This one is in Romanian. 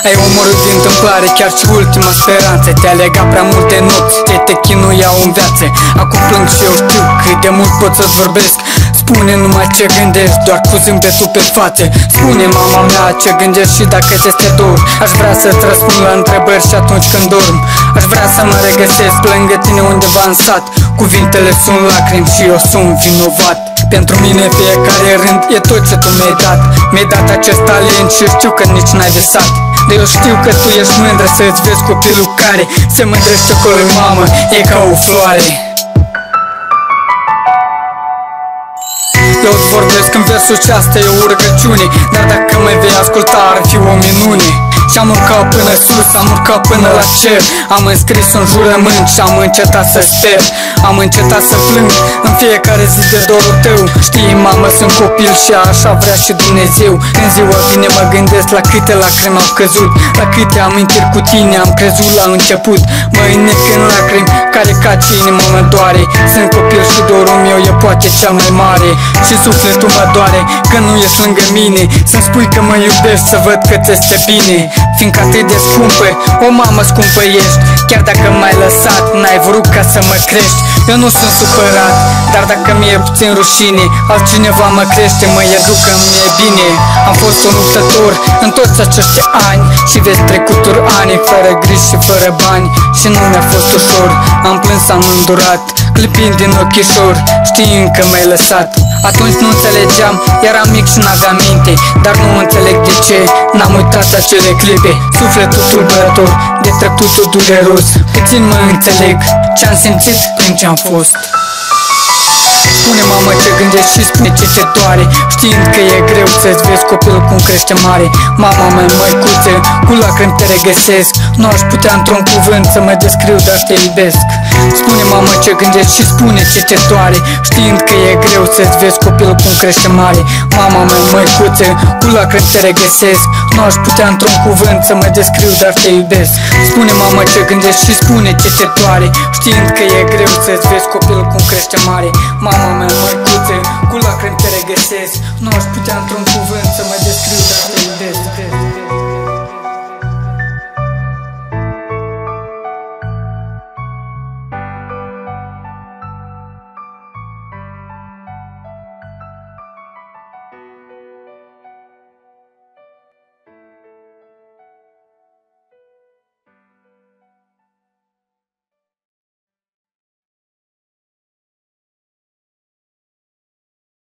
Ai omorât din întâmplare chiar și ultima speranță. Te-a legat prea multe nopți, te chinuiau în viață. Acum plâng și eu știu cât de mult pot să-ți vorbesc. Spune numai ce gândești, doar cu zâmbetul pe față. Spune mama mea ce gândești și dacă ți este dor. Aș vrea să-ți răspund la întrebări și atunci când dorm. Aș vrea să mă regăsesc lângă tine undeva în sat. Cuvintele sunt lacrimi și eu sunt vinovat. Pentru mine fiecare rând e tot ce tu mi-ai dat. Mi-ai dat acest talent și știu că nici n-ai visat. Dar eu știu că tu ești mândră să-ți vezi copilul care se mândrește cu lui mamă, e ca o floare. Eu îți vorbesc în versul și asta e o rugăciune. Dar dacă mă vei asculta ar fi o minune. Și-am urcat până sus, am urcat până la cer. Am înscris un jurământ și am încetat să sper. Am încetat să plâng în fiecare zi de dorul tău. Știi, mamă, sunt copil și așa vrea și Dumnezeu. Când ziua vine mă gândesc la câte lacrimi au căzut, la câte amintiri cu tine am crezut la început. Mă înnec în lacrimi care ca ce inima mă doare. Sunt copil și dorul meu e poate cel mai mare. Și sufletul mă doare că nu ești lângă mine. Să-mi spui că mă iubești, să văd că ți-este bine. Fiindcă atât de scumpă, o mamă scumpă ești. Chiar dacă m-ai lăsat, n-ai vrut ca să mă crești. Eu nu sunt supărat, dar dacă mi-e puțin rușine, altcineva mă crește, mă educă, mi-e bine. Am fost un luptător în toți acești ani și vezi trecuturi ani, fără griji și fără bani. Și nu mi-a fost ușor, am plâns, am îndurat, clipind din ochișor, știind că m-ai lăsat. Atunci nu înțelegeam, eram mic și n-aveam minte, dar nu înțeleg de ce n-am uitat acele clipe. Sufletul tulburător, de trecutul dureros, puțin mă înțeleg ce-am simțit când ce-am fost. Spune mamă ce gândești și spune ce te doare, știind că e greu să-ți vezi copilul cum crește mare. Mama mea, măicuță, cu lacrimi te regăsesc. Nu aș putea într-un cuvânt să mă descriu, dar te iubesc. Spune mamă ce gândești și spune ce te doare, știind că e greu să-ți vezi copilul cum crește mare. Mama mea, măicuță, cu lacrimi te regăsesc. Nu aș putea într-un cuvânt să mă descriu, dar te iubesc. Spune mamă ce gândești și spune ce te doare, știind că e greu să-ți vezi copilul cum crește mare. Mama mea, măicuță, cu lacrimi te regăsesc. Nu aș putea într-un cuvânt